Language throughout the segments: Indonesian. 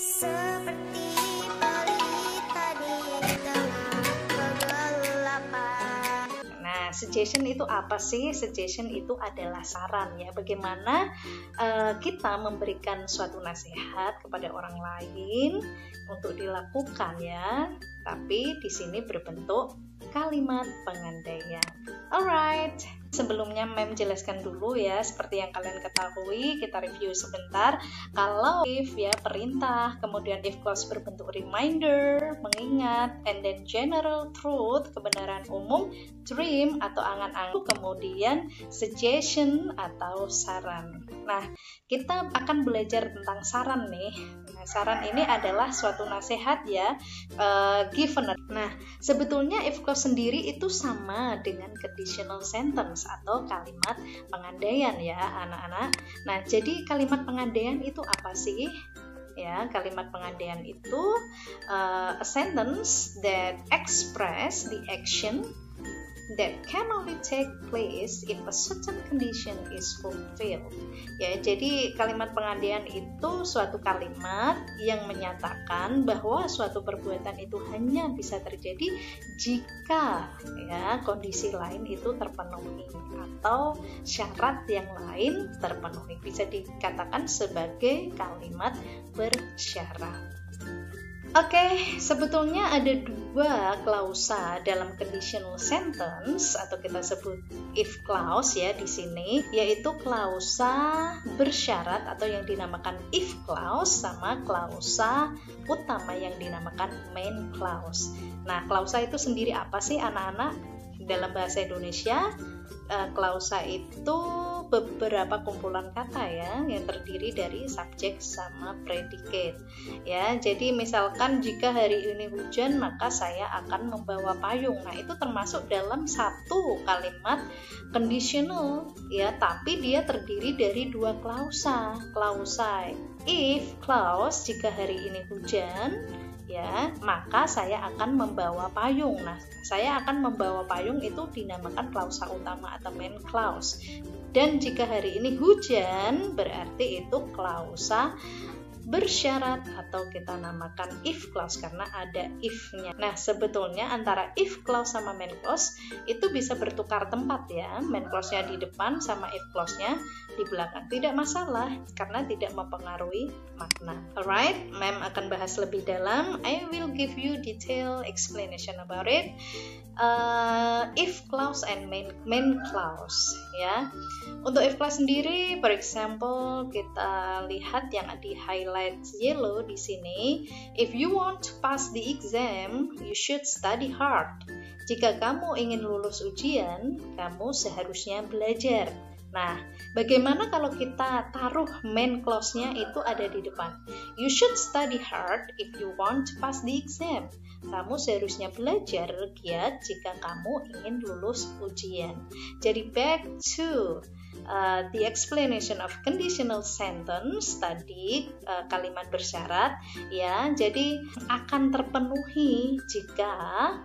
Seperti pelita di tengah kegelapan. Nah, suggestion itu apa sih? Suggestion itu adalah saran ya, bagaimana kita memberikan suatu nasihat kepada orang lain untuk dilakukan ya. Tapi di sini berbentuk kalimat pengandaian. Alright, sebelumnya Mem jelaskan dulu ya, seperti yang kalian ketahui, kita review sebentar. Kalau if ya perintah, kemudian if clause berbentuk reminder, mengingat, and then general truth, kebenaran umum, dream atau angan-angan, kemudian suggestion atau saran. Nah, kita akan belajar tentang saran nih. Nah, saran ini adalah suatu nasihat ya, given. Nah, sebetulnya if clause sendiri itu sama dengan conditional sentence atau kalimat pengandaian ya anak-anak. Nah, jadi kalimat pengandaian itu apa sih? Ya, kalimat pengandaian itu a sentence that express the action that can only take place if a certain condition is fulfilled. Ya, jadi kalimat pengandaian itu suatu kalimat yang menyatakan bahwa suatu perbuatan itu hanya bisa terjadi jika ya kondisi lain itu terpenuhi atau syarat yang lain terpenuhi. Bisa dikatakan sebagai kalimat bersyarat. Oke, sebetulnya ada dua klausa dalam conditional sentence atau kita sebut if clause ya di sini, yaitu klausa bersyarat atau yang dinamakan if clause sama klausa utama yang dinamakan main clause. Nah, klausa itu sendiri apa sih anak-anak? Dalam bahasa Indonesia, klausa itu beberapa kumpulan kata ya yang terdiri dari subjek sama predikat ya. Jadi misalkan jika hari ini hujan maka saya akan membawa payung. Nah, itu termasuk dalam satu kalimat conditional ya, tapi dia terdiri dari dua klausa. Klausa if clause, jika hari ini hujan ya, maka saya akan membawa payung. Nah, saya akan membawa payung itu dinamakan klausa utama atau main clause. Dan jika hari ini hujan, berarti itu klausa bersyarat atau kita namakan if clause karena ada if-nya. Nah, sebetulnya antara if clause sama main clause itu bisa bertukar tempat ya. Main clause-nya di depan sama if clause-nya di belakang. Tidak masalah karena tidak mempengaruhi makna. Alright, Mem akan bahas lebih dalam. I will give you detailed explanation about it. If clause and main clause ya. Untuk if clause sendiri, for example, kita lihat yang di highlight yellow di sini. If you want to pass the exam, you should study hard. Jika kamu ingin lulus ujian, kamu seharusnya belajar. Nah, bagaimana kalau kita taruh main clause-nya itu ada di depan? You should study hard if you want to pass the exam. Kamu seharusnya belajar giat jika kamu ingin lulus ujian. Jadi back to the explanation of conditional sentence tadi, kalimat bersyarat ya. Jadi akan terpenuhi jika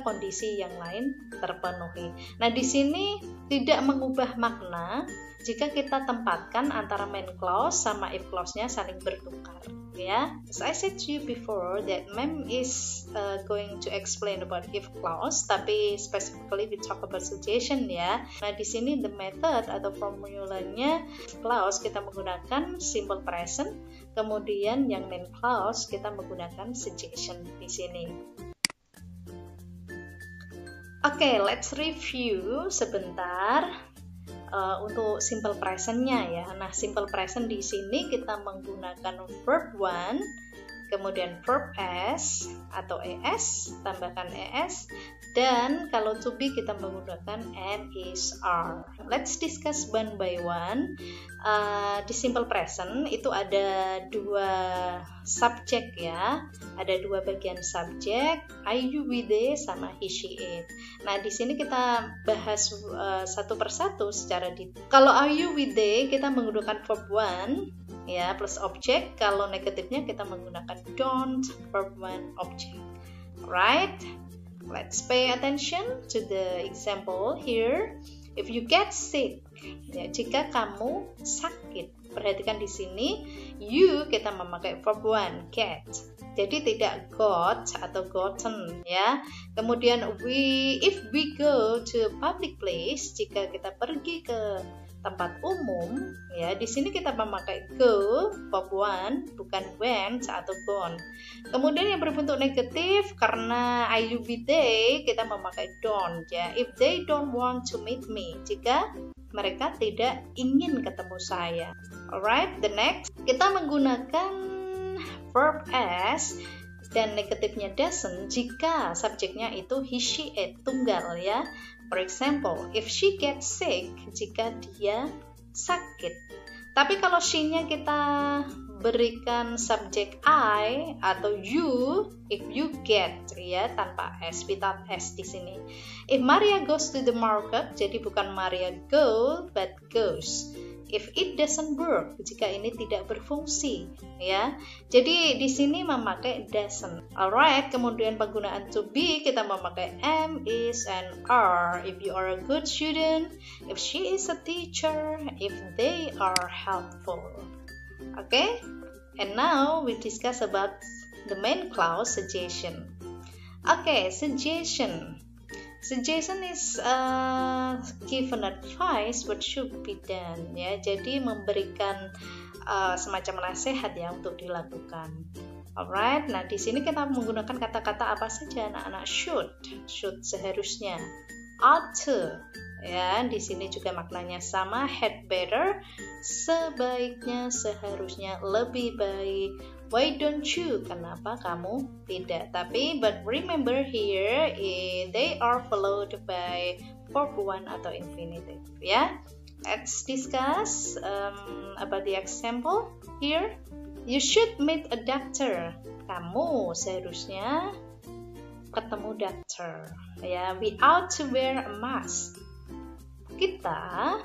kondisi yang lain terpenuhi. Nah, di sini tidak mengubah makna jika kita tempatkan antara main clause sama if clause-nya saling bertukar ya. As I said to you before that Mem is going to explain about if clause, tapi specifically we talk about suggestion ya. Nah, di sini the method atau formulanya if clause kita menggunakan simple present, kemudian yang main clause kita menggunakan suggestion di sini. Oke, let's review sebentar untuk simple present-nya ya. Nah, simple present di sini kita menggunakan verb 1, kemudian verb s atau es, tambahkan es, dan kalau to be kita menggunakan am, is, are. Let's discuss one by one. Di simple present itu ada dua subjek ya, ada dua bagian subjek, I, you, we, they, sama he, she, it. Nah, di sini kita bahas satu persatu secara detail. Kalau are you, we, they kita menggunakan verb 1 ya plus objek. Kalau negatifnya kita menggunakan don't, verb 1, object. Alright, let's pay attention to the example here. If you get sick, ya, jika kamu sakit, Perhatikan di sini, you kita memakai verb one, get. Jadi tidak got atau gotten ya. Kemudian if we go to a public place, jika kita pergi ke tempat umum ya, di sini kita memakai go verb one, bukan went atau gone. Kemudian yang berbentuk negatif karena I, you, we, they, kita memakai don't ya. If they don't want to meet me, jika mereka tidak ingin ketemu saya. Alright, the next kita menggunakan verb as dan negatifnya doesn't jika subjeknya itu he, she, it tunggal ya. For example, if she gets sick, jika dia sakit. Tapi kalau she-nya kita berikan subjek I atau you, if you get ya, tanpa s, without s di sini. If Maria goes to the market, jadi bukan Maria go but goes. If it doesn't work, jika ini tidak berfungsi ya. Jadi di sini memakai doesn't. Alright, kemudian penggunaan to be kita memakai am, is, and are. If you are a good student, if she is a teacher, if they are helpful. Okay, and now we discuss about the main clause suggestion. Okay, suggestion. Suggestion is given advice what should be done ya. Jadi memberikan semacam nasihat ya untuk dilakukan. Alright, nah di sini kita menggunakan kata-kata apa saja anak-anak? Should seharusnya, ought to ya. Di sini juga maknanya sama, had better sebaiknya, seharusnya, lebih baik. Why don't you? Kenapa kamu tidak? Tapi but remember here they are followed by verb one atau infinitive ya. Let's discuss about the example here. You should meet a doctor. Kamu seharusnya ketemu dokter ya. We ought to wear a mask. Kita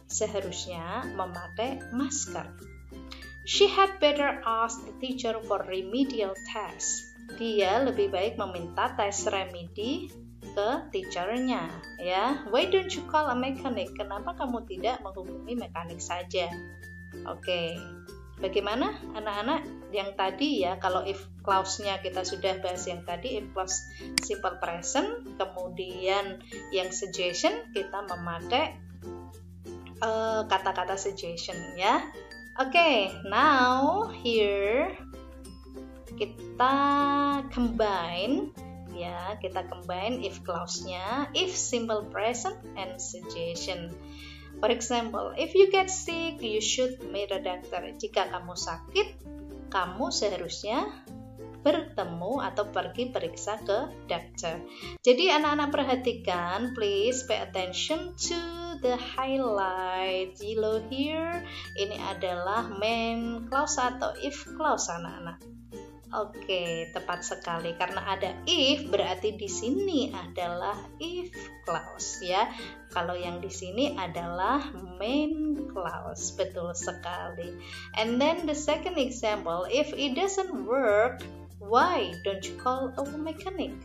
seharusnya memakai masker. She had better ask the teacher for remedial test. Dia lebih baik meminta tes remedi ke teachernya ya. Why don't you call a mechanic? Kenapa kamu tidak menghubungi mekanik saja? Oke. Bagaimana anak-anak yang tadi ya, kalau if clause-nya kita sudah bahas yang tadi, if clause simple present, kemudian yang suggestion kita memakai kata-kata suggestion ya. Okay, now here kita combine ya, kita combine if clause-nya, if simple present and suggestion. For example, if you get sick, you should meet a doctor. Jika kamu sakit, kamu seharusnya bertemu atau pergi periksa ke dokter. Jadi anak-anak perhatikan, please pay attention to the highlight yellow here. Ini adalah main clause atau if clause anak-anak. Oke, tepat sekali karena ada if berarti di sini adalah if clause ya. Kalau yang di sini adalah main clause, betul sekali. And then the second example, if it doesn't work, why don't you call a mechanic?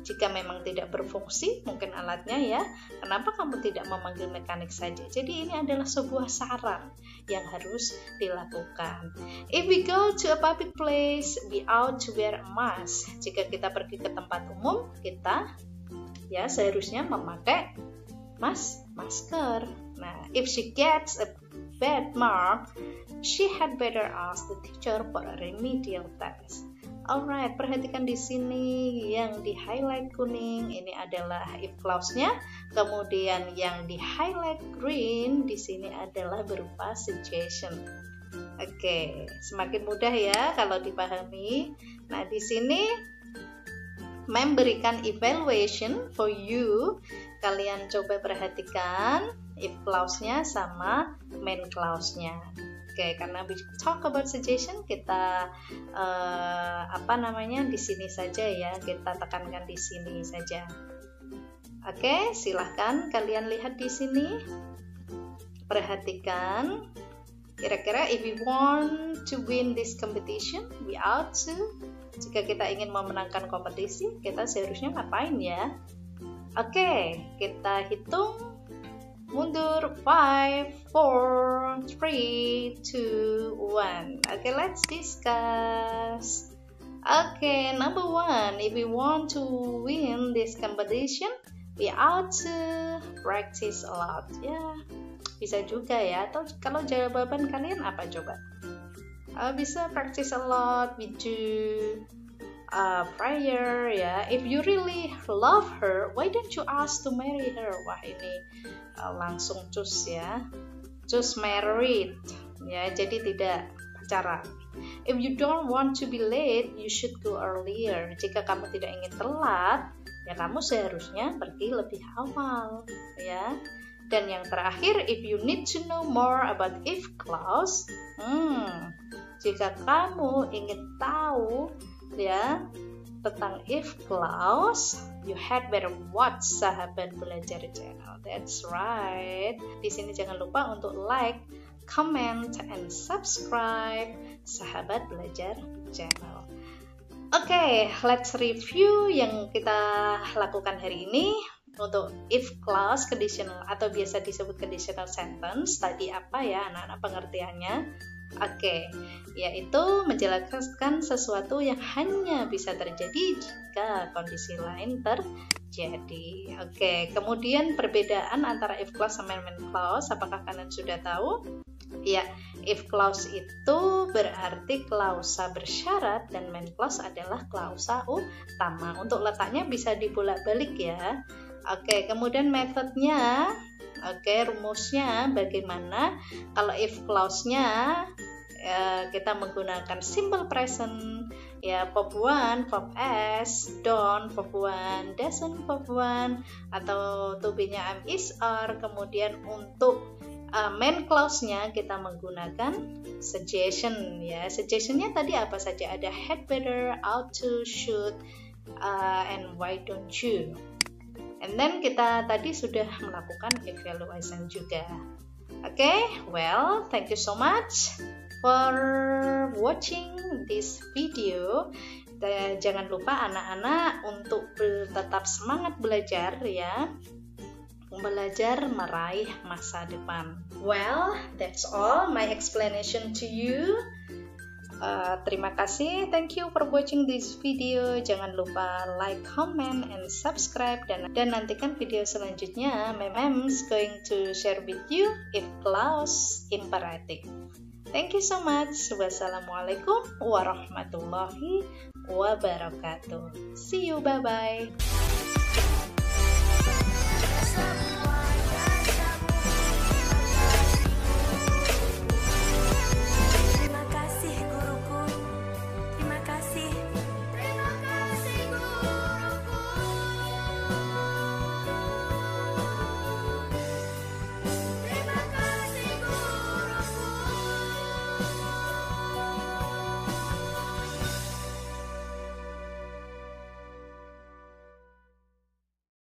Jika memang tidak berfungsi mungkin alatnya ya, kenapa kamu tidak memanggil mekanik saja? Jadi ini adalah sebuah saran yang harus dilakukan. If we go to a public place, we ought to wear a mask. Jika kita pergi ke tempat umum, kita ya seharusnya memakai masker. Nah, if she gets a bad mark, she had better ask the teacher for a remedial test. Alright, perhatikan di sini yang di highlight kuning ini adalah if clause-nya, kemudian yang di highlight green di sini adalah berupa suggestion. Oke, semakin mudah ya kalau dipahami. Nah, di sini memberikan evaluation for you. Kalian coba perhatikan if clause-nya sama main clause-nya. Oke, karena we talk about suggestion, kita di sini saja ya, kita tekankan di sini saja. Oke, silahkan kalian lihat di sini, perhatikan. Kira-kira if we want to win this competition, we ought to. Jika kita ingin memenangkan kompetisi, kita seharusnya ngapain ya? Oke, kita hitung Mundur. 5, 4, 3, 2, 1. Okay, let's discuss. Okay, number 1, if we want to win this competition, we ought to practice a lot. Ya, bisa juga ya. Atau kalau jawaban kalian apa coba? Bisa practice a lot, we do prayer ya. If you really love her, why don't you ask to marry her? Wah, ini langsung choose ya. Choose married ya, jadi tidak pacaran. If you don't want to be late, you should go earlier. Jika kamu tidak ingin telat, ya kamu seharusnya pergi lebih awal ya. Dan yang terakhir, if you need to know more about if clause, jika kamu ingin tahu ya tentang if clause, you had better watch Sahabat Belajar Channel. That's right. Di sini jangan lupa untuk like, comment, and subscribe Sahabat Belajar Channel. Oke, let's review yang kita lakukan hari ini. Untuk if clause conditional atau biasa disebut conditional sentence, tadi apa ya anak-anak pengertiannya? Oke, yaitu menjelaskan sesuatu yang hanya bisa terjadi jika kondisi lain terjadi. Oke, kemudian perbedaan antara if clause sama main clause, apakah kalian sudah tahu? Ya, if clause itu berarti klausa bersyarat dan main clause adalah klausa utama. Untuk letaknya bisa dibolak-balik ya. Oke, kemudian metodenya, rumusnya bagaimana? Kalau if clause-nya kita menggunakan simple present, ya verb 1, verb s, don't, verb 1, doesn't, verb 1, atau to be-nya am, is, are. Kemudian untuk main clause-nya kita menggunakan suggestion ya. Suggestion-nya tadi apa saja? Ada had better, ought to, should, and why don't you. And then kita tadi sudah melakukan evaluation juga. Well, thank you so much for watching this video. Jangan lupa anak-anak untuk tetap semangat belajar ya. Belajar meraih masa depan. Well, that's all my explanation to you. Terima kasih, thank you for watching this video. Jangan lupa like, comment, and subscribe, dan nantikan video selanjutnya. Mem's going to share with you if clause imperative. Thank you so much. Wassalamualaikum warahmatullahi wabarakatuh. See you, bye bye.